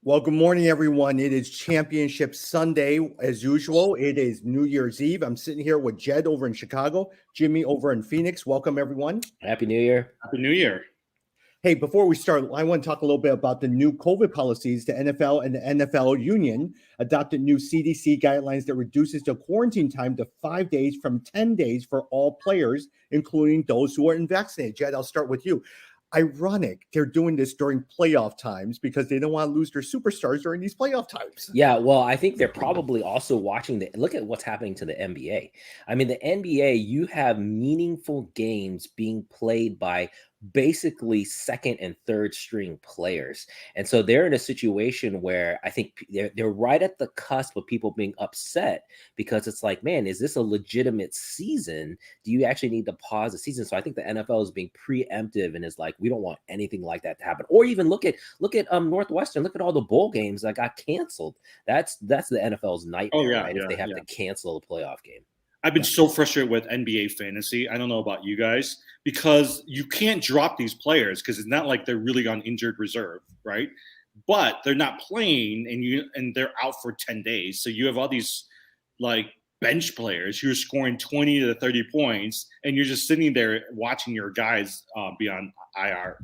Well, good morning, everyone. It is Championship Sunday, as usual. It is New Year's Eve. I'm sitting here with Jed over in Chicago, Jimmy over in Phoenix. Welcome, everyone. Happy New Year. Happy New Year. Hey, before we start, I want to talk a little bit about the new COVID policies. The NFL and the NFL Union adopted new CDC guidelines that reduces the quarantine time to 5 days from 10 days for all players, including those who are unvaccinated. Jed, I'll start with you. Ironic they're doing this during playoff times because they don't want to lose their superstars during these playoff times. Yeah, well, I think they're probably also watching look at what's happening to the NBA. I mean, the NBA, you have meaningful games being played by basically second and third string players. And so they're in a situation where I think they're right at the cusp of people being upset because it's like, man, is this a legitimate season? Do you actually need to pause the season? So I think the NFL is being preemptive and is like, we don't want anything like that to happen. Or even look at Northwestern, look at all the bowl games that got canceled. That's the NFL's nightmare, right? If they have to cancel a playoff game. I've been so frustrated with NBA fantasy. I don't know about you guys, because you can't drop these players because it's not like they're really on injured reserve, right? But they're not playing and they're out for 10 days. So you have all these like bench players who are scoring 20 to 30 points and you're just sitting there watching your guys be on IR.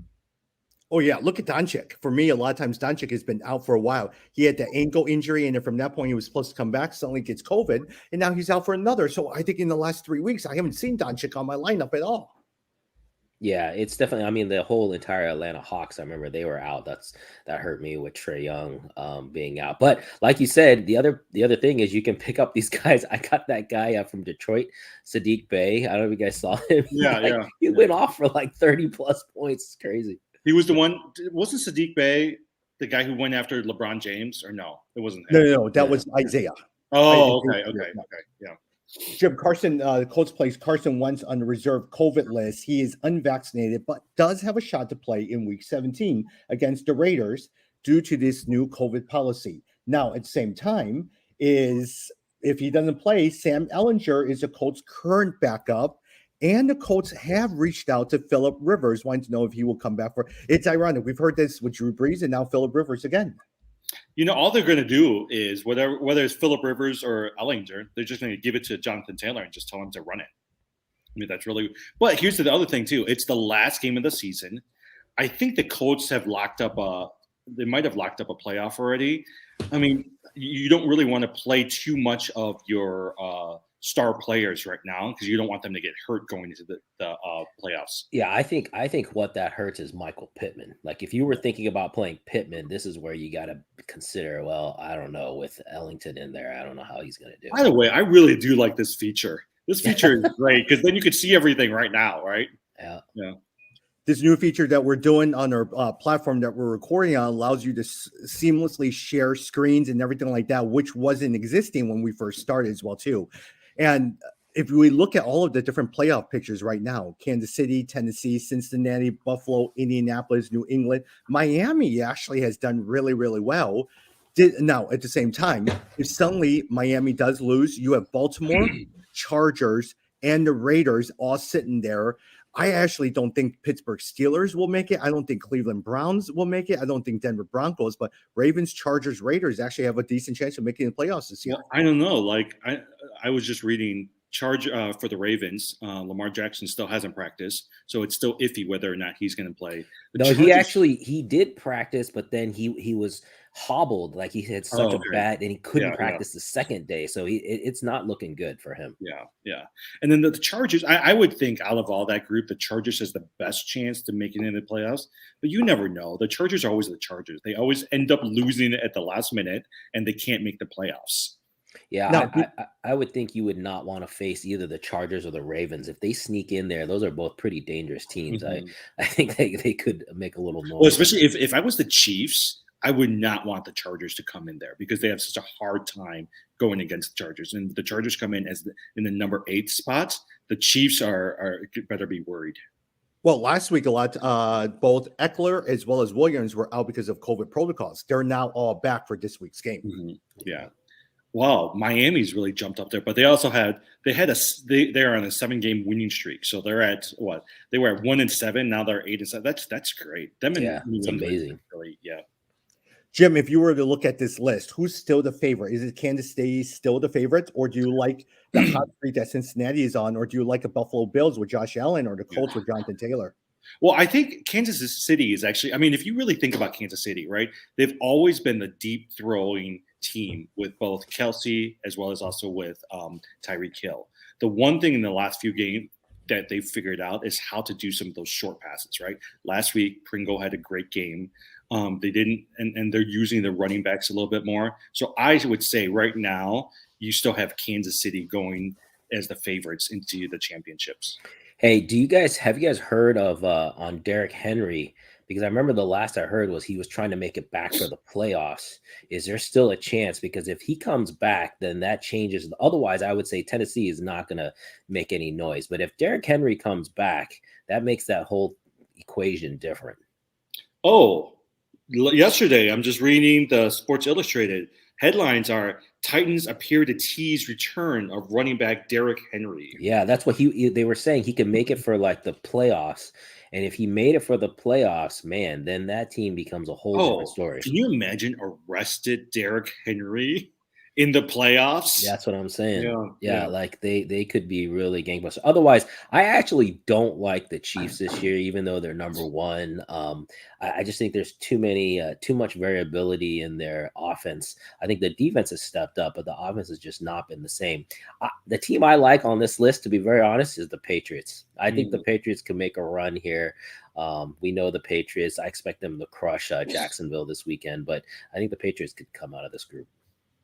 Oh, yeah. Look at Doncic. For me, a lot of times Doncic has been out for a while. He had the ankle injury, and then from that point, he was supposed to come back. Suddenly gets COVID, and now he's out for another. So I think in the last 3 weeks, I haven't seen Doncic on my lineup at all. Yeah, it's definitely. I mean, the whole entire Atlanta Hawks. I remember they were out. That hurt me with Trae Young being out. But like you said, the other thing is you can pick up these guys. I got that guy from Detroit, Sadiq Bey. I don't know if you guys saw him. He went off for like 30 plus points. It's crazy. He was the one. Wasn't Sadiq Bey the guy who went after LeBron James? Or no, it wasn't him. No, that was Isaiah. Oh, okay. Yeah. Jim Carson, the Colts plays Carson Wentz on the reserve COVID list. He is unvaccinated, but does have a shot to play in Week 17 against the Raiders due to this new COVID policy. Now, at the same time, if he doesn't play, Sam Ehlinger is the Colts' current backup. And the Colts have reached out to Phillip Rivers, wanting to know if he will come back for. It's ironic. We've heard this with Drew Brees and now Phillip Rivers again. You know, all they're going to do is whether it's Phillip Rivers or Ehlinger, they're just going to give it to Jonathan Taylor and just tell him to run it. I mean, that's really. But here's the other thing too. It's the last game of the season. I think the Colts have locked up They might have locked up a playoff already. I mean, you don't really want to play too much of your star players right now because you don't want them to get hurt going into the playoffs. Yeah, I think what that hurts is Michael Pittman. Like if you were thinking about playing Pittman, this is where you got to consider, well, I don't know, with Ellington in there, I don't know how he's going to do. By the way, I really do like this feature. This feature is great because then you could see everything right now, right? Yeah. This new feature that we're doing on our platform that we're recording on allows you to seamlessly share screens and everything like that, which wasn't existing when we first started as well, too. And if we look at all of the different playoff pictures right now, Kansas City, Tennessee, Cincinnati, Buffalo, Indianapolis, New England, Miami actually has done really, really well. Now, at the same time, if suddenly Miami does lose, you have Baltimore, Chargers, and the Raiders all sitting there. I actually don't think Pittsburgh Steelers will make it. I don't think Cleveland Browns will make it. I don't think Denver Broncos, but Ravens, Chargers, Raiders actually have a decent chance of making the playoffs this year. Well, I don't know. Like I was just reading for the Ravens. Lamar Jackson still hasn't practiced, so it's still iffy whether or not he's going to play. He did practice, but then he was hobbled, like he had such a bad, and he couldn't practice the second day, so it's not looking good for him. Yeah. And then the Chargers, I would think out of all that group, the Chargers has the best chance to make it into the playoffs, but you never know. The Chargers are always the Chargers. They always end up losing it at the last minute, and they can't make the playoffs. Yeah, now, I would think you would not want to face either the Chargers or the Ravens. If they sneak in there, those are both pretty dangerous teams. Mm-hmm. I think they could make a little noise. Well, especially if I was the Chiefs, I would not want the Chargers to come in there because they have such a hard time going against the Chargers. And if the Chargers come in in the number 8 spot, the Chiefs are better be worried. Well, last week, both Eckler as well as Williams were out because of COVID protocols. They're now all back for this week's game. Mm-hmm. Yeah. Wow, Miami's really jumped up there, but they also they're on a 7-game winning streak. So they're at what? They were at 1-7. Now they're 8-7. That's great. It's amazing. Really, yeah. Jim, if you were to look at this list, who's still the favorite? Is it Kansas City still the favorite, or do you like the hot streak that Cincinnati is on, or do you like the Buffalo Bills with Josh Allen or the Colts with Jonathan Taylor? Well, I think Kansas City is actually, I mean, if you really think about Kansas City, right, they've always been the deep throwing team with both Kelsey as well as also with Tyreek Hill. The one thing in the last few games that they've figured out is how to do some of those short passes, right? Last week, Pringle had a great game. They didn't, and they're using the running backs a little bit more. So I would say right now, you still have Kansas City going as the favorites into the championships. Hey, have you guys heard of on Derrick Henry? Because I remember the last I heard was he was trying to make it back for the playoffs. Is there still a chance? Because if he comes back, then that changes. Otherwise, I would say Tennessee is not going to make any noise. But if Derrick Henry comes back, that makes that whole equation different. Oh, yesterday, I'm just reading the Sports Illustrated. Headlines are Titans appear to tease return of running back Derrick Henry. Yeah, that's what they were saying. He can make it for like the playoffs. And if he made it for the playoffs, man, then that team becomes a whole different story. Can you imagine arrested Derrick Henry in the playoffs? That's what I'm saying. Yeah. Like they could be really gangbusters. Otherwise, I actually don't like the Chiefs this year, even though they're number one. I just think there's too much variability in their offense. I think the defense has stepped up, but the offense has just not been the same. The team I like on this list, to be very honest, is the Patriots. I think the Patriots can make a run here. We know the Patriots. I expect them to crush Jacksonville this weekend, but I think the Patriots could come out of this group.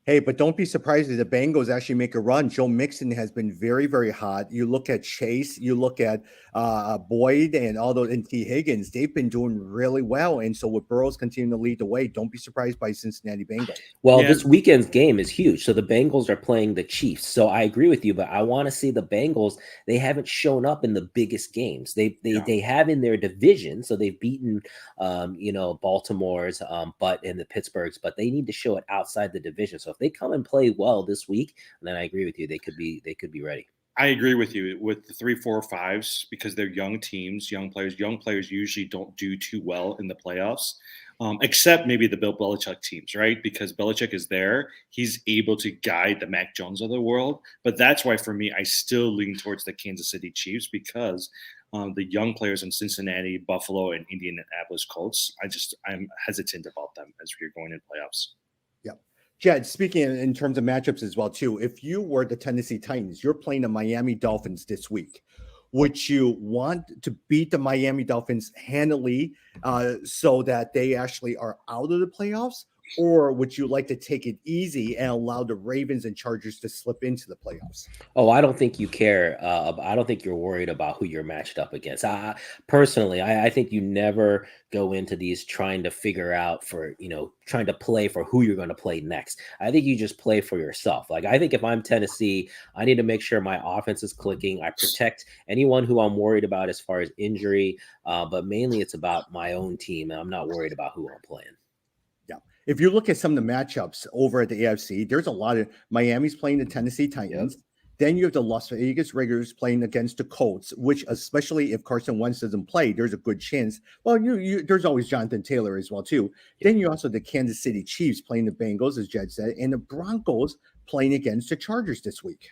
Hey, but don't be surprised if the Bengals actually make a run. Joe Mixon has been very, very hot. You look at Chase, you look at Boyd and all those, and T. Higgins, they've been doing really well. And so with Burrows continuing to lead the way, don't be surprised by Cincinnati Bengals. Well, this weekend's game is huge. So the Bengals are playing the Chiefs. So I agree with you, but I want to see the Bengals. They haven't shown up in the biggest games. They have in their division. So they've beaten, Baltimore's, but in the Pittsburghs, but they need to show it outside the division. So if they come and play well this week, then I agree with you. They could be ready. I agree with you with the 3, 4, 5s because they're young teams, young players. Young players usually don't do too well in the playoffs, except maybe the Bill Belichick teams, right? Because Belichick is there. He's able to guide the Mac Jones of the world. But that's why, for me, I still lean towards the Kansas City Chiefs because the young players in Cincinnati, Buffalo, and Indianapolis Colts, I'm hesitant about them as we're going into playoffs. Jed, speaking in terms of matchups as well, too, if you were the Tennessee Titans, you're playing the Miami Dolphins this week. Would you want to beat the Miami Dolphins handily so that they actually are out of the playoffs? Or would you like to take it easy and allow the Ravens and Chargers to slip into the playoffs? Oh, I don't think you care. I don't think you're worried about who you're matched up against. Personally, I think you never go into these trying to figure out trying to play for who you're going to play next. I think you just play for yourself. Like, I think if I'm Tennessee, I need to make sure my offense is clicking. I protect anyone who I'm worried about as far as injury, but mainly it's about my own team, and I'm not worried about who I'm playing. If you look at some of the matchups over at the AFC, there's a lot of Miami's playing the Tennessee Titans. Yep. Then you have the Las Vegas Raiders playing against the Colts, which, especially if Carson Wentz doesn't play, there's a good chance. Well, there's always Jonathan Taylor as well, too. Yep. Then you also the Kansas City Chiefs playing the Bengals, as Jed said, and the Broncos playing against the Chargers this week.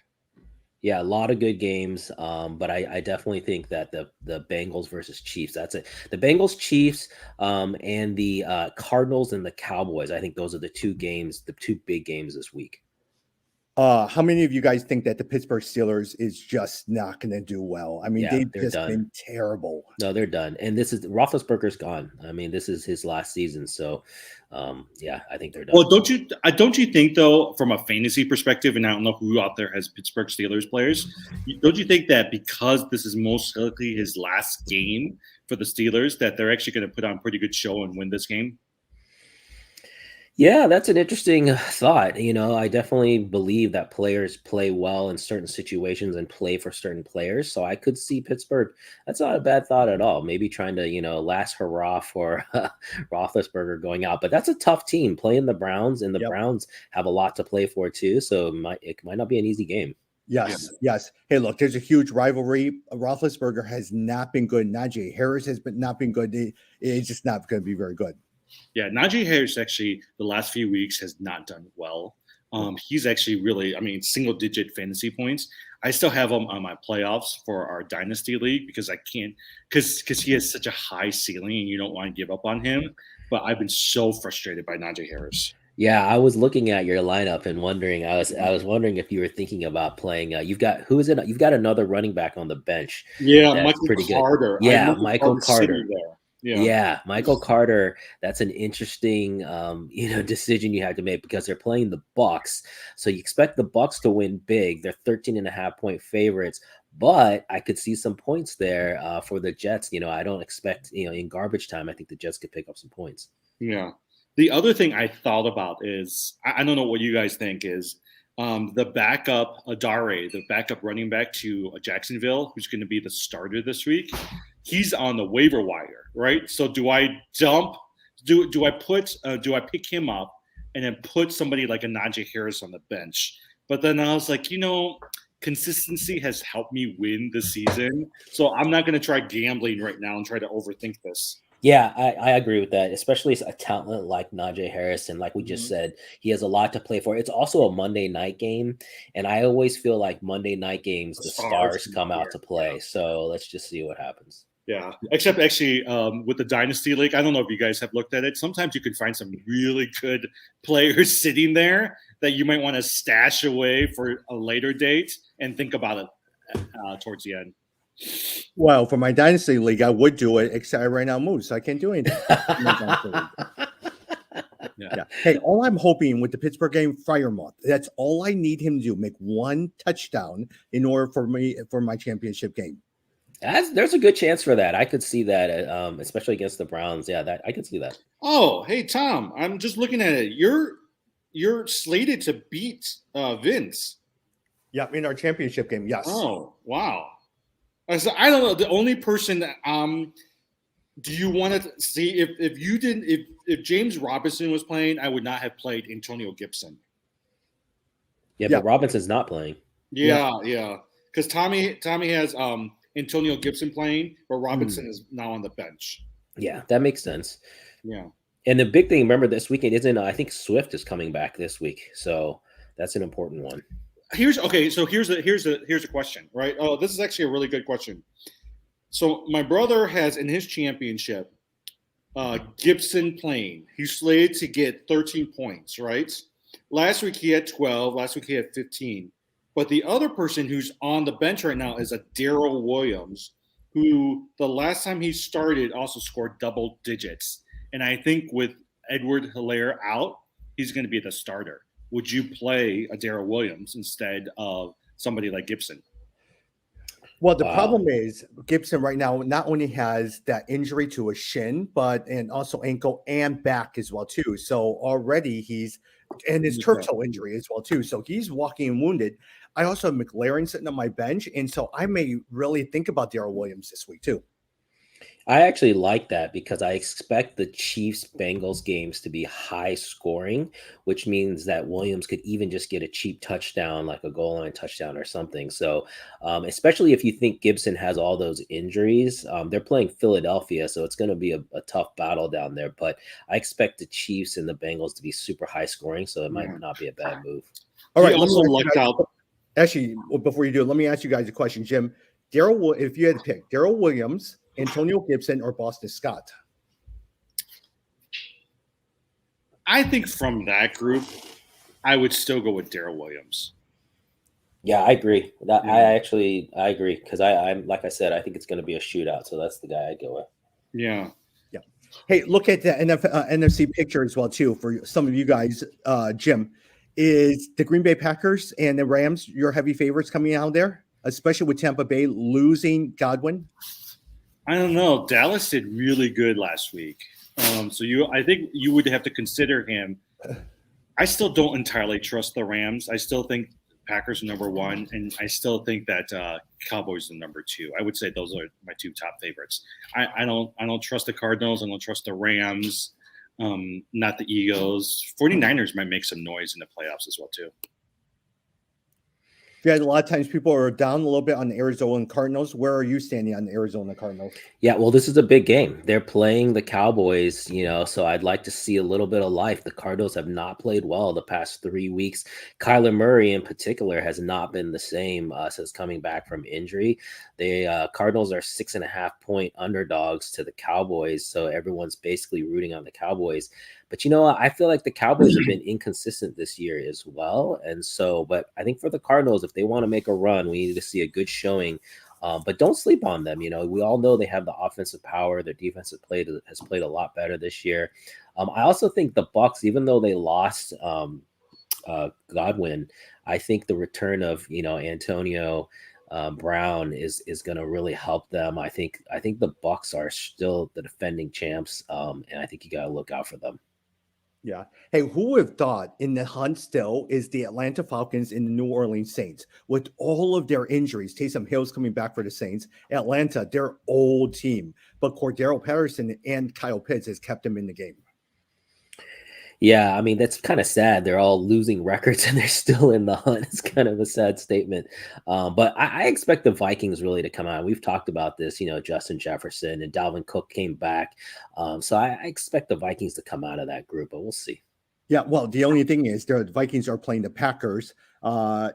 Yeah, a lot of good games, but I definitely think that the Bengals versus Chiefs, that's it. The Bengals, Chiefs, and the Cardinals and the Cowboys, I think those are the two big games this week. How many of you guys think that the Pittsburgh Steelers is just not going to do well? I mean, they've just been terrible. No, they're done. And Roethlisberger's gone. I mean, this is his last season. So, I think they're done. Well, don't you think, though, from a fantasy perspective, and I don't know who out there has Pittsburgh Steelers players, don't you think that because this is most likely his last game for the Steelers, that they're actually going to put on a pretty good show and win this game? Yeah, that's an interesting thought. I definitely believe that players play well in certain situations and play for certain players. So I could see Pittsburgh. That's not a bad thought at all. Maybe trying to, last hurrah for Roethlisberger going out. But that's a tough team playing the Browns, and the Browns have a lot to play for too. So it might not be an easy game. Yes. Hey, look, there's a huge rivalry. Roethlisberger has not been good. Najee Harris has not been good. It's just not going to be very good. Yeah, Najee Harris actually the last few weeks has not done well. He's actually really, single-digit fantasy points. I still have him on my playoffs for our dynasty league because I can't, because he has such a high ceiling and you don't want to give up on him. But I've been so frustrated by Najee Harris. Yeah, I was looking at your lineup and wondering. I was wondering if you were thinking about playing. You've got who is it? You've got another running back on the bench. Yeah, That's Michael pretty Carter. good. Yeah, Michael Carter. There. Yeah, Michael Carter. That's an interesting, decision you have to make because they're playing the Bucks. So you expect the Bucks to win big. They're 13.5-point favorites, but I could see some points there for the Jets. I don't expect, in garbage time, I think the Jets could pick up some points. Yeah. The other thing I thought about is, I don't know what you guys think is, the backup Adare, the backup running back to Jacksonville, who's going to be the starter this week. He's on the waiver wire, right? So do I pick him up and then put somebody like a Najee Harris on the bench? But then I was like, consistency has helped me win this season. So I'm not going to try gambling right now and try to overthink this. Yeah, I agree with that, especially a talent like Najee Harris. And like we just said, he has a lot to play for. It's also a Monday night game. And I always feel like Monday night games, the stars come out to play. So let's just see what happens. Yeah, except actually with the Dynasty League, I don't know if you guys have looked at it. Sometimes you can find some really good players sitting there that you might want to stash away for a later date and think about it towards the end. Well, for my dynasty league, I would do it, except right now moves, so I can't do anything. Yeah. Hey, all I'm hoping with the Pittsburgh game, Freiermuth, that's all I need him to do, make one touchdown in order for my championship game. There's a good chance for that. I could see that, especially against the Browns. Yeah, I could see that. Oh, hey Tom, I'm just looking at it. You're slated to beat Vince. Yeah, in our championship game. Yes. Oh, wow. I don't know. The only person that do you want to see if James Robinson was playing, I would not have played Antonio Gibson. Yeah, but Robinson's not playing. Yeah. Because Tommy has Antonio Gibson playing, but Robinson is now on the bench. Yeah, that makes sense. Yeah. And the big thing, remember, this weekend isn't. I think Swift is coming back this week, so that's an important one. Here's a question, right? Oh, this is actually a really good question. So my brother has in his championship Gibson playing. He's slated to get 13 points, right? Last week he had 12. Last week he had 15. But the other person who's on the bench right now is a Darrell Williams, who the last time he started also scored double digits. And I think with Edward Helaire out, he's going to be the starter. Would you play a Darrell Williams instead of somebody like Gibson? Well, the problem is Gibson right now not only has that injury to a shin, and also ankle and back as well too. So already his turf toe injury as well too. So he's walking wounded. I also have McLaren sitting on my bench, and so I may really think about Darrell Williams this week too. I actually like that because I expect the Chiefs-Bengals games to be high scoring, which means that Williams could even just get a cheap touchdown, like a goal line touchdown or something. So especially if you think Gibson has all those injuries, they're playing Philadelphia, so it's going to be a tough battle down there. But I expect the Chiefs and the Bengals to be super high scoring, so it might not be a bad move. All right. Also lucked out. Actually, before you do it, let me ask you guys a question, Jim. If you had to pick Darrell Williams, Antonio Gibson, or Boston Scott? I think from that group, I would still go with Darrell Williams. Yeah, I agree. I agree because I'm like I said, I think it's going to be a shootout, so that's the guy I'd go with. Yeah. Hey, look at the NFC picture as well too for some of you guys. Jim, is the Green Bay Packers and the Rams your heavy favorites coming out there, especially with Tampa Bay losing Godwin? I don't know. Dallas did really good last week. I think you would have to consider him. I still don't entirely trust the Rams. I still think Packers are number one, and I still think that Cowboys are number two. I would say those are my two top favorites. I don't trust the Cardinals. I don't trust the Rams. Not the Eagles. 49ers might make some noise in the playoffs as well too. Yeah, a lot of times people are down a little bit on the Arizona Cardinals. Where are you standing on the Arizona Cardinals? Yeah, well, this is a big game. They're playing the Cowboys, so I'd like to see a little bit of life. The Cardinals have not played well the past 3 weeks. Kyler Murray, in particular, has not been the same since coming back from injury. The Cardinals are 6.5-point underdogs to the Cowboys, so everyone's basically rooting on the Cowboys. But I feel like the Cowboys have been inconsistent this year as well. And so, but I think for the Cardinals, if they want to make a run, we need to see a good showing. But don't sleep on them. We all know they have the offensive power. Their defense has played a lot better this year. I also think the Bucs, even though they lost Godwin, I think the return of Antonio Brown is going to really help them. I think the Bucs are still the defending champs, and I think you got to look out for them. Yeah. Hey, who would have thought in the hunt still is the Atlanta Falcons and the New Orleans Saints with all of their injuries? Taysom Hill's coming back for the Saints. Atlanta, their old team, but Cordero Patterson and Kyle Pitts has kept them in the game. Yeah, I mean, that's kind of sad. They're all losing records and they're still in the hunt. It's kind of a sad statement. But I expect the Vikings really to come out. We've talked about this, Justin Jefferson and Dalvin Cook came back. So I expect the Vikings to come out of that group, but we'll see. Yeah, well, the only thing is the Vikings are playing the Packers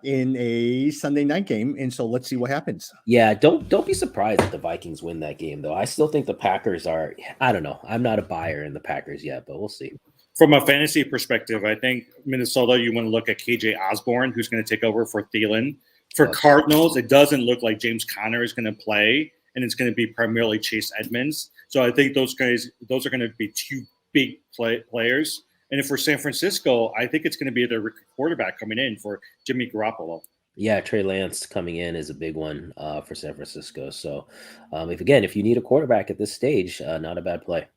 in a Sunday night game, and so let's see what happens. Yeah, don't be surprised if the Vikings win that game, though. I still think the Packers are, I don't know. I'm not a buyer in the Packers yet, but we'll see. From a fantasy perspective, I think Minnesota, you want to look at KJ Osborne, who's going to take over for Thielen. For Cardinals, it doesn't look like James Conner is going to play, and it's going to be primarily Chase Edmonds. So I think those are going to be two big players. And if for San Francisco, I think it's going to be the quarterback coming in for Jimmy Garoppolo. Yeah, Trey Lance coming in is a big one for San Francisco. So if you need a quarterback at this stage, not a bad play.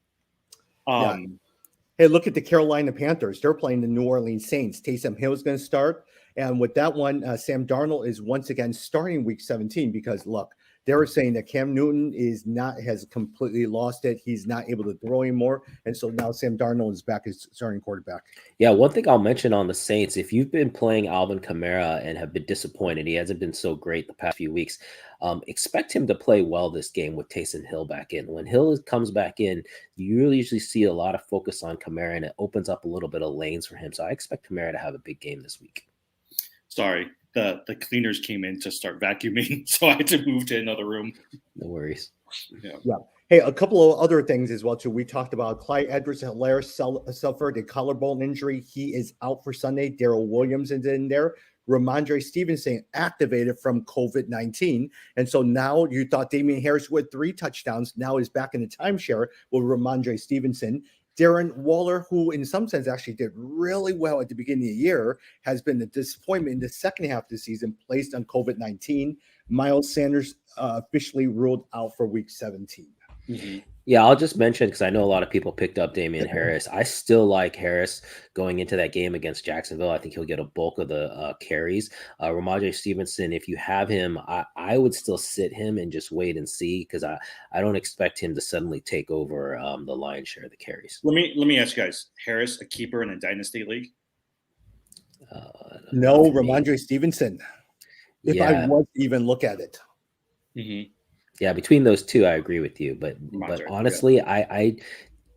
Yeah. Hey, look at the Carolina Panthers. They're playing the New Orleans Saints. Taysom Hill is going to start. And with that one, Sam Darnold is once again starting week 17 because, look, they were saying that Cam Newton has completely lost it. He's not able to throw anymore. And so now Sam Darnold is back as starting quarterback. Yeah, one thing I'll mention on the Saints, if you've been playing Alvin Kamara and have been disappointed, he hasn't been so great the past few weeks, expect him to play well this game with Taysom Hill back in. When Hill comes back in, you really usually see a lot of focus on Kamara, and it opens up a little bit of lanes for him. So I expect Kamara to have a big game this week. Sorry, the cleaners came in to start vacuuming, so I had to move to another room. No worries. Yeah. Hey, a couple of other things as well, too. We talked about Clyde Edwards-Helaire suffered a collarbone injury. He is out for Sunday. Darrell Williams is in there. Ramondre Stevenson activated from COVID-19. And so now you thought Damian Harris with 3 touchdowns now is back in the timeshare with Ramondre Stevenson. Darren Waller, who in some sense actually did really well at the beginning of the year, has been a disappointment in the second half of the season, placed on COVID-19. Miles Sanders officially ruled out for week 17. Mm-hmm. Yeah, I'll just mention, because I know a lot of people picked up Damian Harris. I still like Harris going into that game against Jacksonville. I think he'll get a bulk of the carries. Ramondre Stevenson, if you have him, I would still sit him and just wait and see, because I don't expect him to suddenly take over the lion's share of the carries. Let me ask you guys, Harris a keeper in a dynasty league? No, Ramondre Stevenson. If I was to even look at it. Mm-hmm. Yeah, between those two, I agree with you. But honestly, yeah. I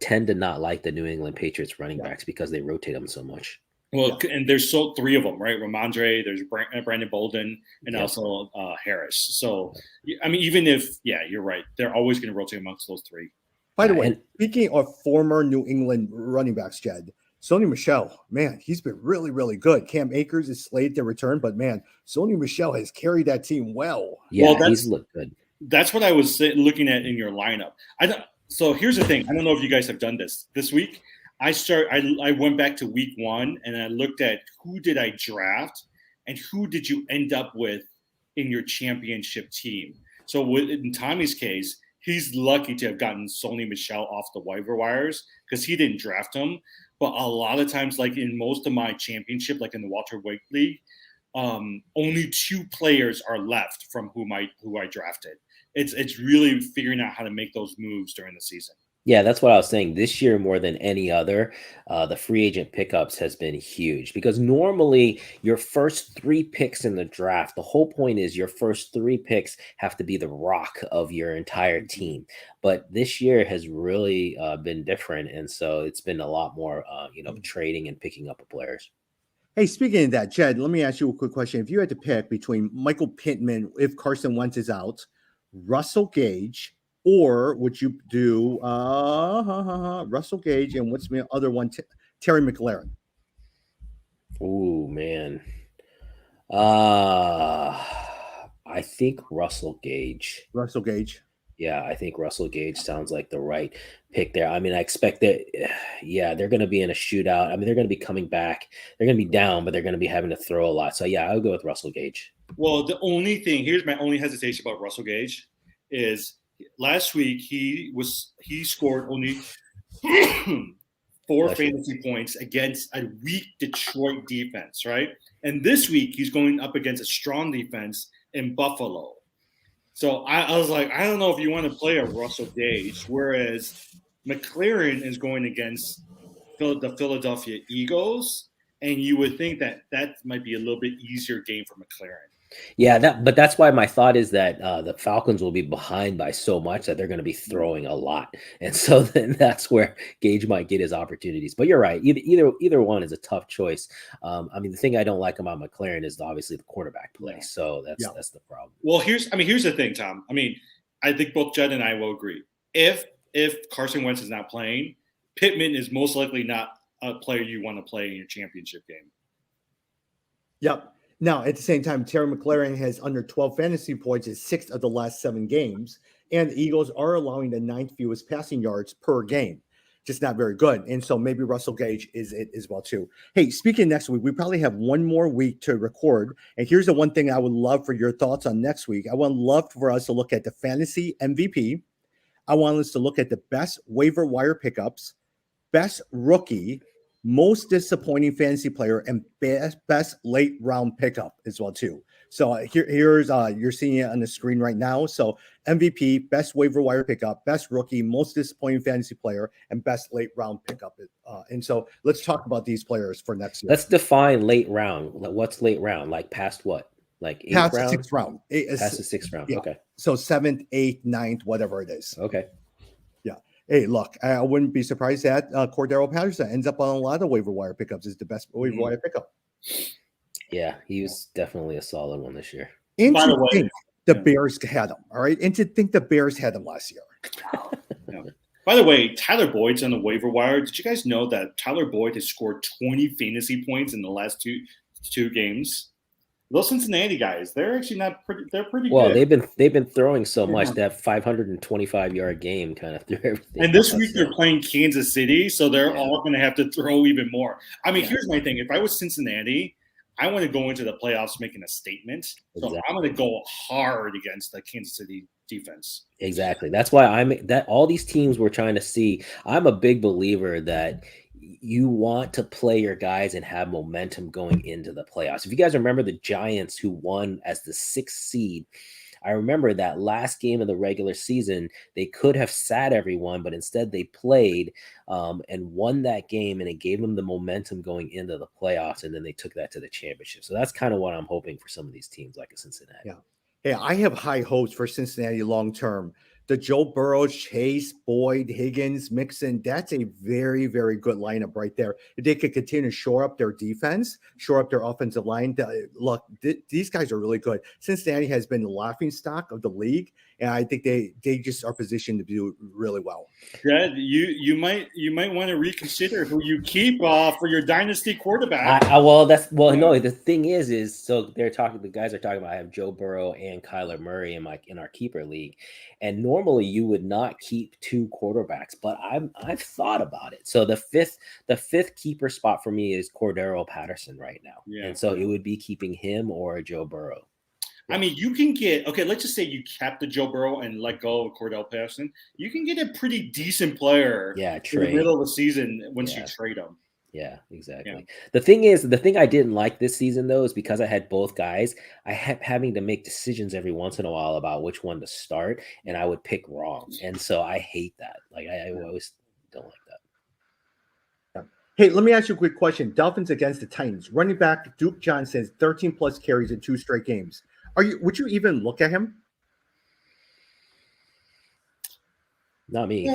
tend to not like the New England Patriots running backs because they rotate them so much. Well, and there's 3 of them, right? Ramondre, there's Brandon Bolden, and also Harris. So, I mean, even if, you're right, they're always going to rotate amongst those 3. By the way, speaking of former New England running backs, Jed, Sony Michel, man, he's been really, really good. Cam Akers is slated to return, but man, Sony Michel has carried that team well. Yeah, he's looked good. That's what I was looking at in your lineup. So here's the thing. I don't know if you guys have done this week. I went back to week 1 and I looked at who did I draft and who did you end up with in your championship team. So in Tommy's case, he's lucky to have gotten Sony Michel off the waiver wires because he didn't draft him. But a lot of times, like in most of my championship, like in the Walter White League, only 2 players are left from who I drafted. It's really figuring out how to make those moves during the season. Yeah, that's what I was saying. This year, more than any other, the free agent pickups has been huge because normally your first three picks in the draft, the whole point is your first three picks have to be the rock of your entire team. But this year has really been different. And so it's been a lot more, trading and picking up of players. Hey, speaking of that, Jed, let me ask you a quick question. If you had to pick between Michael Pittman, if Carson Wentz is out, Russell Gage, or would you do Russell Gage and what's the other one? Terry McLaurin. Ooh, man. Uh, I think Russell Gage. Russell Gage. Yeah, I think Russell Gage sounds like the right pick there. I mean, I expect that, yeah, they're going to be in a shootout. I mean, they're going to be coming back. They're going to be down, but they're going to be having to throw a lot. So, yeah, I would go with Russell Gage. Well, here's my only hesitation about Russell Gage is last week he scored only 4 fantasy points against a weak Detroit defense, right? And this week he's going up against a strong defense in Buffalo. So I was like, I don't know if you want to play a Russell Gage, whereas McLaurin is going against the Philadelphia Eagles, and you would think that might be a little bit easier game for McLaurin. Yeah, but that's why my thought is that the Falcons will be behind by so much that they're going to be throwing a lot, and so then that's where Gage might get his opportunities. But you're right; either one is a tough choice. I mean, the thing I don't like about McLaurin is obviously the quarterback play. So that's the problem. Well, here's the thing, Tom. I mean, I think both Jed and I will agree. If Carson Wentz is not playing, Pittman is most likely not a player you want to play in your championship game. Yep. Now, at the same time, Terry McLaurin has under 12 fantasy points in 6 of the last 7 games, and the Eagles are allowing the 9th fewest passing yards per game. Just not very good. And so maybe Russell Gage is it as well, too. Hey, speaking next week, we probably have one more week to record. And here's the one thing I would love for your thoughts on next week. I would love for us to look at the fantasy MVP. I want us to look at the best waiver wire pickups, best rookie, most disappointing fantasy player, and best late round pickup as well too. So here's you're seeing it on the screen right now. So MVP, best waiver wire pickup, best rookie, most disappointing fantasy player, and best late round pickup. And so let's talk about these players for next year. Let's define late round. What's late round? Like past what? Like 8th past round? the 6th round. Past the 6th round. Yeah. Okay. So 7th, 8th, 9th, whatever it is. Okay. Hey, look, I wouldn't be surprised that Cordero Patterson ends up on a lot of waiver wire pickups. Is the best waiver wire pickup. Yeah, he was definitely a solid one this year. And to think the Bears had him, all right? And to think the Bears had him last year. Yeah. By the way, Tyler Boyd's on the waiver wire. Did you guys know that Tyler Boyd has scored 20 fantasy points in the last two games? Those Cincinnati guys, they're actually not pretty. They're pretty well, good. they've been throwing so much that 525-yard game kind of threw everything. And this week they're playing Kansas City, so they're all going to have to throw even more. I mean, here's my thing: if I was Cincinnati, I want to go into the playoffs making a statement. So I'm going to go hard against the Kansas City defense. Exactly. That's why all these teams we're trying to see. I'm a big believer that you want to play your guys and have momentum going into the playoffs. If you guys remember the Giants who won as the 6th seed, I remember that last game of the regular season, they could have sat everyone, but instead they played and won that game, and it gave them the momentum going into the playoffs, and then they took that to the championship. So that's kind of what I'm hoping for some of these teams like a Cincinnati. Yeah. Hey, I have high hopes for Cincinnati long term. The Joe Burrow, Chase, Boyd, Higgins, Mixon, that's a very, very good lineup right there. If they could continue to shore up their defense, shore up their offensive line, look, these guys are really good. Cincinnati has been the laughing stock of the league, and I think they just are positioned to do really well. Jed, you might want to reconsider who you keep for your dynasty quarterback. No. The thing is so the guys are talking about I have Joe Burrow and Kyler Murray in our keeper league, and normally you would not keep 2 quarterbacks, but I've thought about it. So the fifth keeper spot for me is Cordero Patterson right now, and so it would be keeping him or Joe Burrow. I mean, you can get let's just say you kept the Joe Burrow and let go of Cordell Patterson. You can get a pretty decent player in the middle of the season once you trade him. Yeah, exactly. Yeah. The thing I didn't like this season though is because I had both guys, I had having to make decisions every once in a while about which one to start, and I would pick wrong. And so I hate that. Like I always don't like that. Yeah. Hey, let me ask you a quick question. Dolphins against the Titans. Running back Duke Johnson, 13 plus carries in 2 straight games. Would you even look at him? Not me.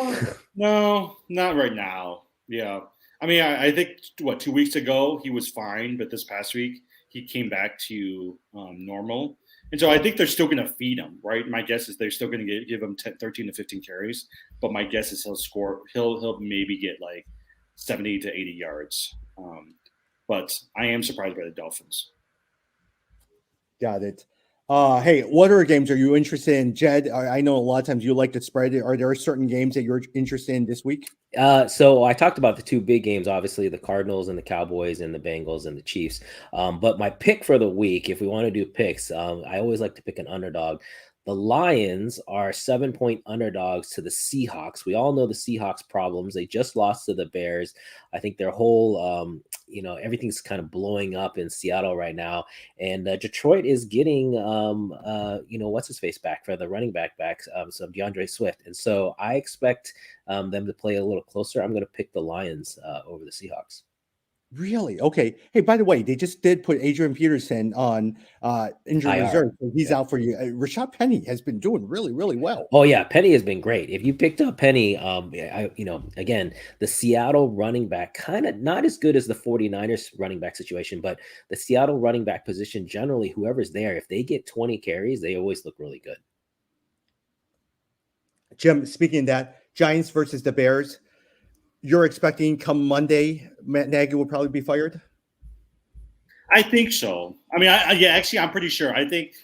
No, not right now. Yeah. I mean, I think, 2 weeks ago, he was fine, but this past week, he came back to normal. And so I think they're still going to feed him, right? My guess is they're still going to give him 13 to 15 carries, but my guess is he'll maybe get like 70 to 80 yards. But I am surprised by the Dolphins. Got it. Hey, what other games are you interested in, Jed? I know a lot of times you like to spread it. Are there certain games that you're interested in this week? So I talked about the 2 big games, obviously the Cardinals and the Cowboys and the Bengals and the Chiefs. But my pick for the week, if we want to do picks, I always like to pick an underdog. The Lions are 7-point underdogs to the Seahawks. We all know the Seahawks problems. They just lost to the Bears. I think their whole, everything's kind of blowing up in Seattle right now. And Detroit is getting, what's his face back for the running back, so DeAndre Swift. And so I expect them to play a little closer. I'm going to pick the Lions over the Seahawks. Really? Okay. Hey, by the way, they just did put Adrian Peterson on injured IR. reserve. So he's Yeah. out for you. Rashad Penny has been doing really, really well. Oh yeah, Penny has been great. If you picked up Penny, again, the Seattle running back, kind of not as good as the 49ers running back situation, but the Seattle running back position generally, whoever's there, if they get 20 carries, they always look really good. Jim, speaking of that, Giants versus the Bears, you're expecting come Monday, Matt Nagy will probably be fired? I think so. I mean, actually, I'm pretty sure. I think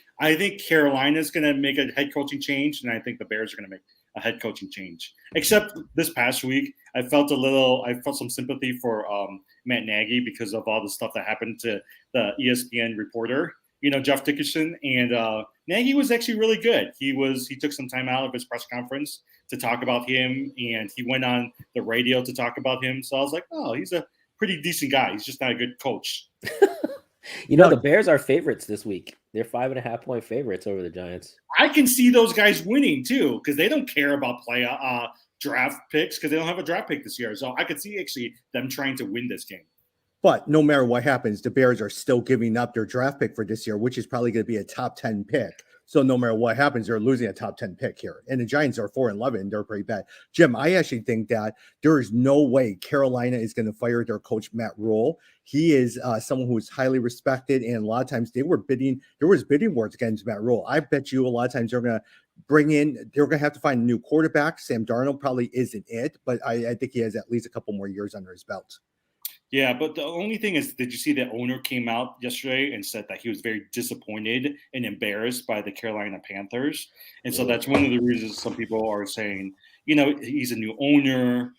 Carolina's going to make a head coaching change, and I think the Bears are going to make a head coaching change. Except this past week, I felt some sympathy for Matt Nagy because of all the stuff that happened to the ESPN reporter, Jeff Dickerson, and Nagy was actually really good. He took some time out of his press conference to talk about him, and he went on the radio to talk about him. So I was like, oh, he's a pretty decent guy. He's just not a good coach. The Bears are favorites this week. They're 5.5-point favorites over the Giants. I can see those guys winning too because they don't care about draft picks because they don't have a draft pick this year. So I could see actually them trying to win this game. But no matter what happens, the Bears are still giving up their draft pick for this year, which is probably going to be a top 10 pick. So no matter what happens, they're losing a top 10 pick here. And the Giants are 4-11. They're pretty bad. Jim, I actually think that there is no way Carolina is going to fire their coach, Matt Rule. He is someone who is highly respected. And a lot of times there was bidding wars against Matt Rule. I bet you a lot of times they're going to have to find a new quarterback. Sam Darnold probably isn't it, but I think he has at least a couple more years under his belt. Yeah, but the only thing is, did you see the owner came out yesterday and said that he was very disappointed and embarrassed by the Carolina Panthers? And so that's one of the reasons some people are saying, he's a new owner.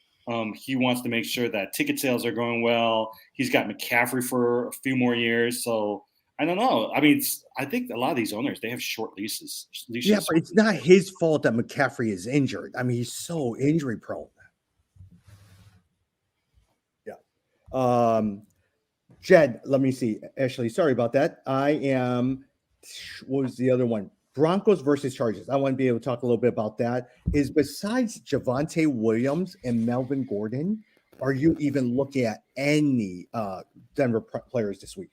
He wants to make sure that ticket sales are going well. He's got McCaffrey for a few more years. So I don't know. I mean, I think a lot of these owners, they have short leases. Yeah, but it's not his fault that McCaffrey is injured. I mean, he's so injury prone. Jed, let me see. Ashley, sorry about that. What was the other one? Broncos versus Chargers. I want to be able to talk a little bit about that. Is besides Javonte Williams and Melvin Gordon, are you even looking at any Denver players this week?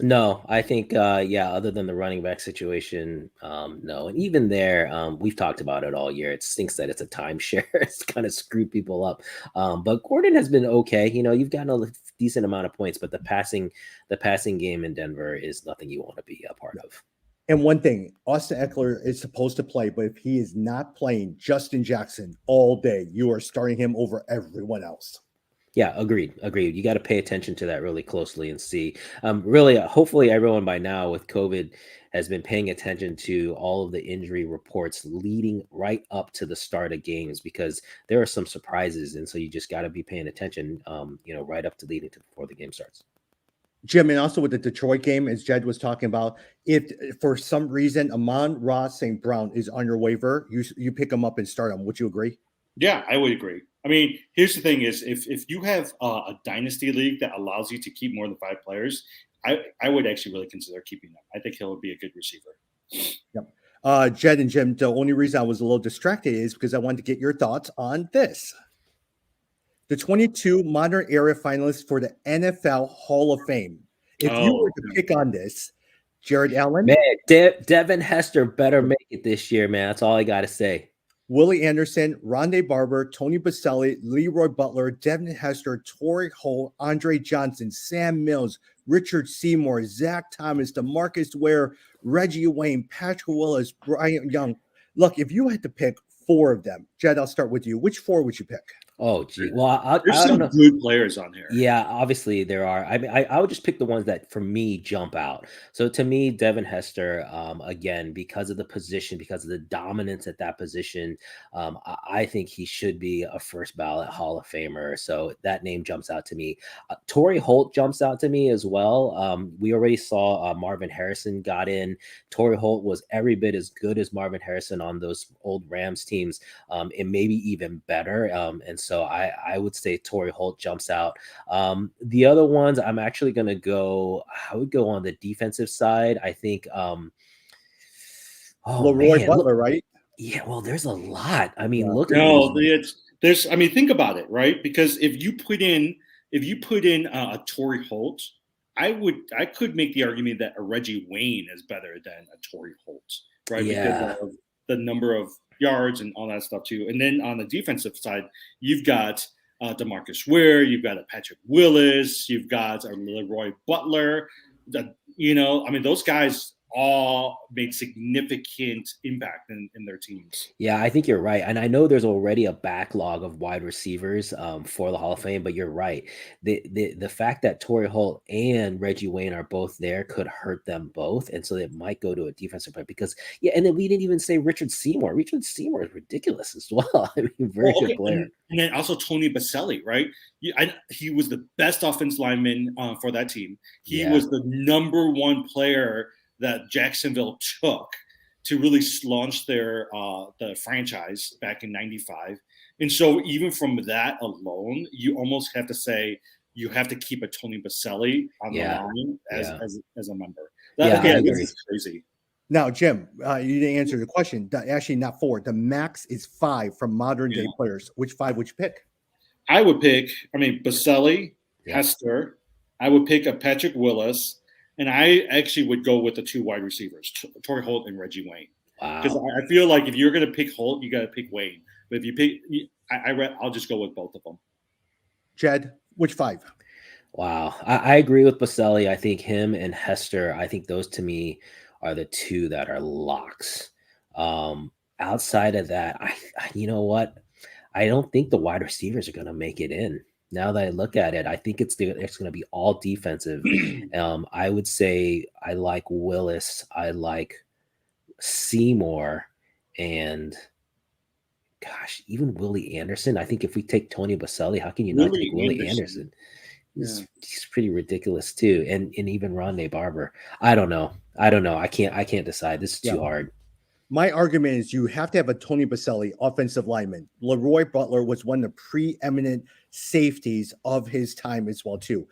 No, I think, other than the running back situation, no. And even there, we've talked about it all year. It stinks that it's a timeshare. It's kind of screwed people up. But Gordon has been okay. You've gotten a decent amount of points, but the passing game in Denver is nothing you want to be a part of. And one thing, Austin Eckler is supposed to play, but if he is not playing, Justin Jackson all day, you are starting him over everyone else. Yeah, agreed. You got to pay attention to that really closely and see. Hopefully everyone by now with COVID has been paying attention to all of the injury reports leading right up to the start of games because there are some surprises. And so you just got to be paying attention, right up to leading to before the game starts. Jim, and also with the Detroit game, as Jed was talking about, if for some reason Amon-Ra St. Brown is on your waiver, you pick him up and start him. Would you agree? Yeah, I would agree. I mean, here's the thing: is if you have a dynasty league that allows you to keep more than 5 players, I would actually really consider keeping them. I think he'll be a good receiver. Yep. Jed and Jim, the only reason I was a little distracted is because I wanted to get your thoughts on this. The 22 modern era finalists for the NFL Hall of Fame. If you were to pick on this, Jared Allen, Man, Devin Hester better make it this year, man. That's all I got to say. Willie Anderson, Rondé Barber, Tony Baselli, Leroy Butler, Devin Hester, Torrey Holt, Andre Johnson, Sam Mills, Richard Seymour, Zach Thomas, DeMarcus Ware, Reggie Wayne, Patrick Willis, Bryant Young. Look, if you had to pick 4 of them, Jed, I'll start with you. Which 4 would you pick? Oh, gee. Well, there's I some don't know. good players on here. Yeah, obviously there are. I mean, I would just pick the ones that for me jump out. So to me, Devin Hester, again, because of the position, because of the dominance at that position, I think he should be a first ballot Hall of Famer. So that name jumps out to me. Torrey Holt jumps out to me as well. We already saw Marvin Harrison got in. Torrey Holt was every bit as good as Marvin Harrison on those old Rams teams, and maybe even better. And so I would say Torrey Holt jumps out. The other ones, I'm actually going to go, I would go on the defensive side. I think, Leroy Butler, right? Yeah, well, there's a lot. I mean, Yeah. look at No, these. there's. I mean, think about it, right? Because if you put in a Torrey Holt, I could make the argument that a Reggie Wayne is better than a Torrey Holt, right? Yeah. Because of the number of yards and all that stuff too. And then on the defensive side, you've got DeMarcus Ware, you've got a Patrick Willis, you've got a Leroy Butler. I mean, those guys all made significant impact in their teams. Yeah, I think you're right. And I know there's already a backlog of wide receivers for the Hall of Fame, but you're right. The fact that Torrey Holt and Reggie Wayne are both there could hurt them both. And so it might go to a defensive player because, yeah, and then we didn't even say Richard Seymour. Richard Seymour is ridiculous as well. I mean, very good player. And then also Tony Baselli, right? He was the best offensive lineman for that team. He was the number 1 player that Jacksonville took to really launch their the franchise back in '95. And so even from that alone, you almost have to say you have to keep a Tony Baselli on the line as a member. This is crazy. Now, Jim, you didn't answer the question. Actually, not 4. The max is 5 from modern day players. Which 5 would you pick? I would pick, Baselli, Hester. I would pick a Patrick Willis. And I actually would go with the 2 wide receivers, Torrey Holt and Reggie Wayne. Because I feel like if you're going to pick Holt, you got to pick Wayne. But if you pick, I'll just go with both of them. Jed, which 5? Wow. I agree with Baselli. I think him and Hester, I think those to me are the 2 that are locks. Outside of that, you know what? I don't think the wide receivers are going to make it in. Now that I look at it, I think it's going to be all defensive. I would say I like Willis, I like Seymour, and gosh, even Willie Anderson. I think if we take Tony Baselli, how can you not take Willie Anderson? He's pretty ridiculous too, and even Rondé Barber. I don't know. I can't decide. This is too hard. My argument is you have to have a Tony Baselli offensive lineman. Leroy Butler was one of the preeminent safeties of his time as well, too.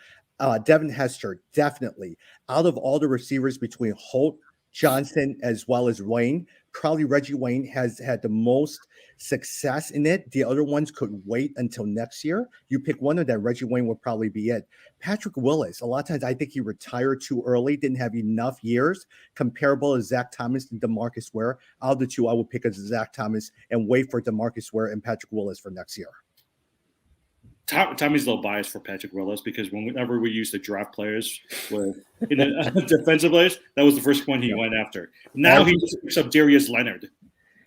Devin Hester, definitely. Out of all the receivers between Holt, Johnson, as well as Wayne, probably Reggie Wayne has had the most success in it. The other ones could wait until next year. You pick one of them, Reggie Wayne would probably be it. Patrick Willis, a lot of times I think he retired too early, didn't have enough years, comparable to Zach Thomas and DeMarcus Ware. Out of the 2, I would pick as Zach Thomas and wait for DeMarcus Ware and Patrick Willis for next year. Tommy's a little biased for Patrick Willis because whenever we used to draft players with defensive players, that was the first one he went after. Now he just picks up Darius Leonard.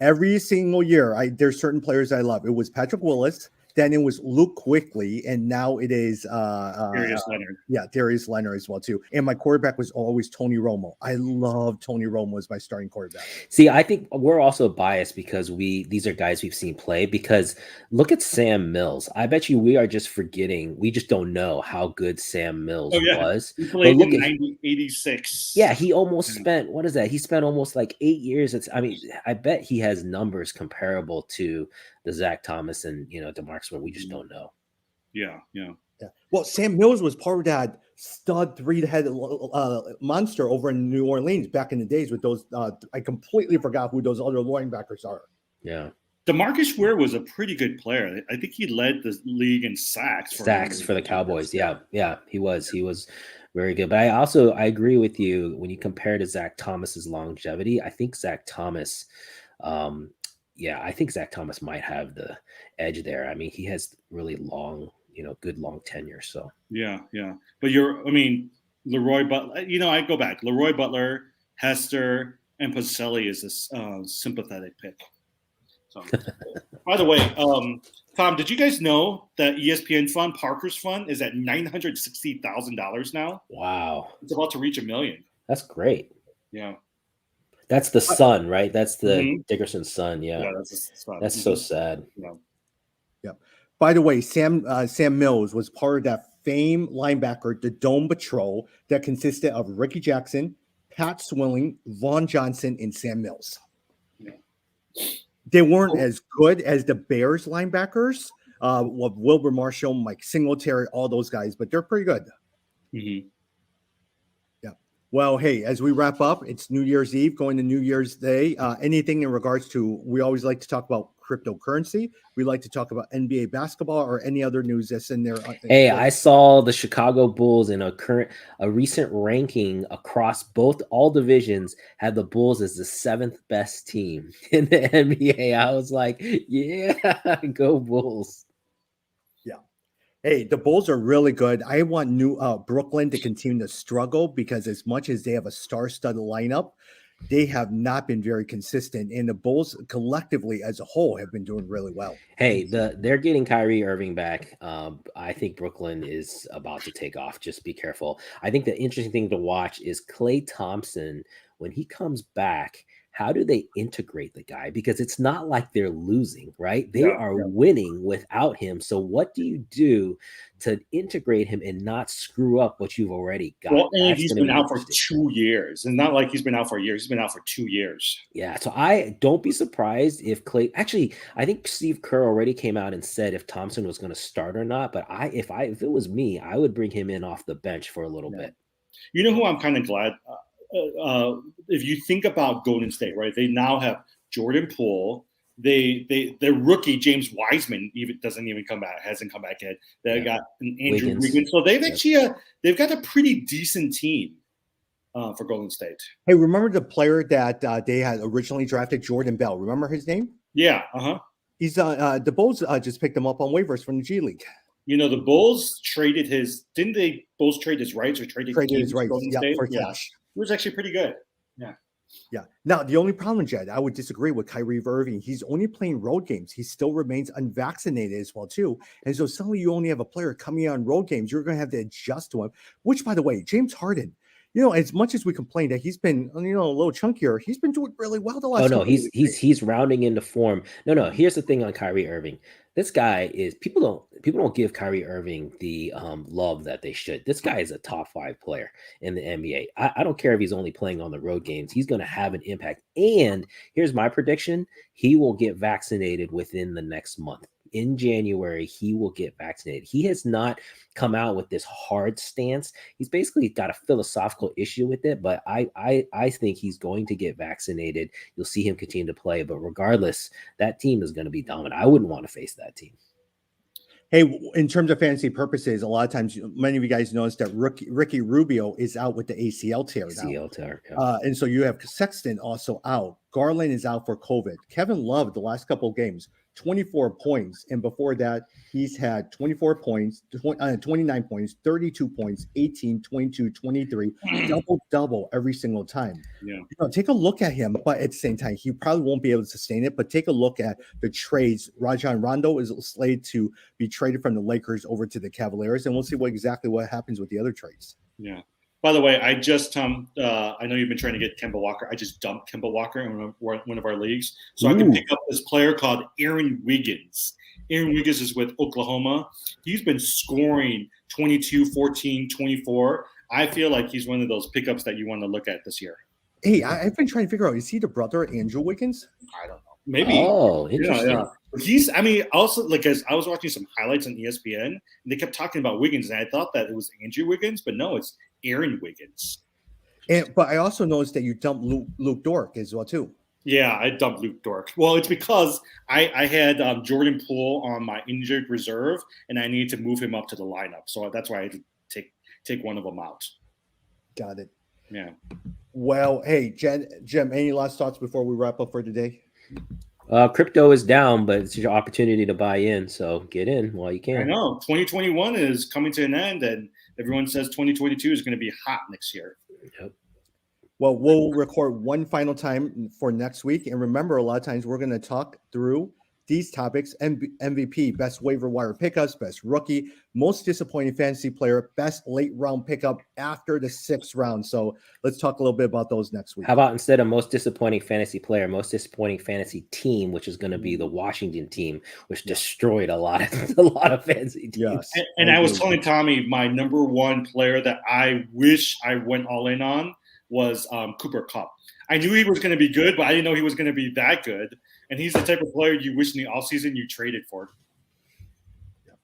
Every single year, there's certain players I love. It was Patrick Willis, then it was Luke Quickly, and now it is Darius Leonard. Yeah, Darius Leonard as well too. And my quarterback was always Tony Romo. I love Tony Romo as my starting quarterback. See, I think we're also biased because these are guys we've seen play. Because look at Sam Mills. I bet you we are just forgetting. We just don't know how good Sam Mills was. He played in 86. Yeah, he almost spent, what is that? He spent almost like 8 years. I bet he has numbers comparable to the Zach Thomas and DeMarcus quarterbacks where we just don't know. Yeah. Well, Sam Mills was part of that stud three-headed monster over in New Orleans back in the days with those. I completely forgot who those other linebackers are. Yeah. DeMarcus Ware was a pretty good player. I think he led the league in sacks for the Cowboys. Yeah, he was very good. But I agree with you when you compare to Zach Thomas's longevity. I think Zach Thomas, I think Zach Thomas might have the edge there. I mean, he has really long, good long tenure. So yeah. But Leroy Butler. I go back. Leroy Butler, Hester, and Pacelli is a sympathetic pick. So, by the way, Tom, did you guys know that ESPN fund, Parker's fund, is at $960,000 now? Wow, it's about to reach $1 million. That's great. Yeah, that's the son, right? That's the Dickerson's son. Yeah, that's his son. That's so sad. Yeah. By the way, Sam Mills was part of that famed linebacker, the Dome Patrol, that consisted of Ricky Jackson, Pat Swilling, Vaughn Johnson, and Sam Mills. Yeah. They weren't as good as the Bears linebackers, with Wilbur Marshall, Mike Singletary, all those guys, but they're pretty good. Mm-hmm. Yeah. Well, hey, as we wrap up, it's New Year's Eve, going to New Year's Day. Anything in regards to, we always like to talk about cryptocurrency. We like to talk about NBA basketball or any other news that's in there. Hey, I saw the Chicago Bulls in a recent ranking across all divisions had the Bulls as the 7th best team in the NBA. I was like, yeah, go Bulls. Yeah. Hey, the Bulls are really good. I want Brooklyn to continue to struggle because as much as they have a star-studded lineup, they have not been very consistent, and the Bulls collectively as a whole have been doing really well. Hey, they're getting Kyrie Irving back. I think Brooklyn is about to take off. Just be careful. I think the interesting thing to watch is Klay Thompson when he comes back. How do they integrate the guy? Because it's not like they're losing, right? They are winning without him. So what do you do to integrate him and not screw up what you've already got? Well, and he's been out for 2 years. And not like he's been out for a year. He's been out for 2 years. Yeah. So I don't be surprised if Klay, actually, I think Steve Kerr already came out and said if Thompson was going to start or not. But if it was me, I would bring him in off the bench for a little bit. You know who I'm kind of glad if you think about Golden State, right? They now have Jordan Poole. Their rookie James Wiseman hasn't come back yet. They got an Andrew Wiggins. So they've actually they've got a pretty decent team for Golden State. Hey, remember the player that they had originally drafted, Jordan Bell? Remember his name? Yeah. He's the Bulls just picked him up on waivers from the G League. The Bulls traded his. Didn't they both trade his rights or traded his rights? For cash. It was actually pretty good. Yeah. Now, the only problem, Jed, I would disagree with Kyrie Irving. He's only playing road games. He still remains unvaccinated as well, too. And so suddenly you only have a player coming on road games. You're going to have to adjust to him, which, by the way, James Harden, as much as we complain that he's been, a little chunkier, he's been doing really well the last. Oh, no, he's rounding into form. No. Here's the thing on Kyrie Irving. This guy is people don't give Kyrie Irving the love that they should. This guy is a top 5 player in the NBA. I don't care if he's only playing on the road games. He's going to have an impact. And here's my prediction. He will get vaccinated within the next month. In January, he will get vaccinated. He has not come out with this hard stance. He's basically got a philosophical issue with it, but I think he's going to get vaccinated. You'll see him continue to play, but regardless, that team is going to be dominant. I wouldn't want to face that team. Hey, in terms of fantasy purposes, a lot of times, many of you guys noticed that Ricky Rubio is out with the ACL tear. And so you have Sexton also out. Garland is out for COVID. Kevin Love, the last couple of games, 24 points. And before that, he's had 24 points, 29 points, 32 points, 18, 22, 23, double every single time. Yeah. Take a look at him, but at the same time, he probably won't be able to sustain it. But take a look at the trades. Rajon Rondo is slated to be traded from the Lakers over to the Cavaliers, and we'll see exactly what happens with the other trades. Yeah. By the way, I just I know you've been trying to get Kemba Walker. I just dumped Kemba Walker in one of our leagues, so I can pick up this player called Aaron Wiggins. Aaron Wiggins is with Oklahoma. He's been scoring 22, 14, 24. I feel like he's one of those pickups that you want to look at this year. Hey, I've been trying to figure out, is he the brother of Andrew Wiggins? I don't know. Maybe. Oh, interesting. Yeah. I mean, also, like, as I was watching some highlights on ESPN, and they kept talking about Wiggins, and I thought that it was Andrew Wiggins, but no, it's Aaron Wiggins. But I also noticed that you dumped Luke Dork as well too. Yeah, I dumped Luke Dork. Well, it's because I had Jordan Poole on my injured reserve, and I needed to move him up to the lineup. So that's why I had to take one of them out. Got it. Yeah. Well, hey, Jim, any last thoughts before we wrap up for today? Crypto is down, but it's your opportunity to buy in. So get in while you can. I know 2021 is coming to an end, and everyone says 2022 is going to be hot next year. Yep. Well, we'll record one final time for next week. And remember, a lot of times we're going to talk through these topics: MVP, best waiver wire pickups, best rookie, most disappointing fantasy player, best late round pickup after the 6th round. So let's talk a little bit about those next week. How about instead of most disappointing fantasy player, most disappointing fantasy team, which is going to be the Washington team, which destroyed a lot of fantasy teams. Yes. And I was telling Tommy my number one player that I wish I went all in on was Cooper Kupp. I knew he was going to be good, but I didn't know he was going to be that good. And he's the type of player you wish in the offseason you traded for.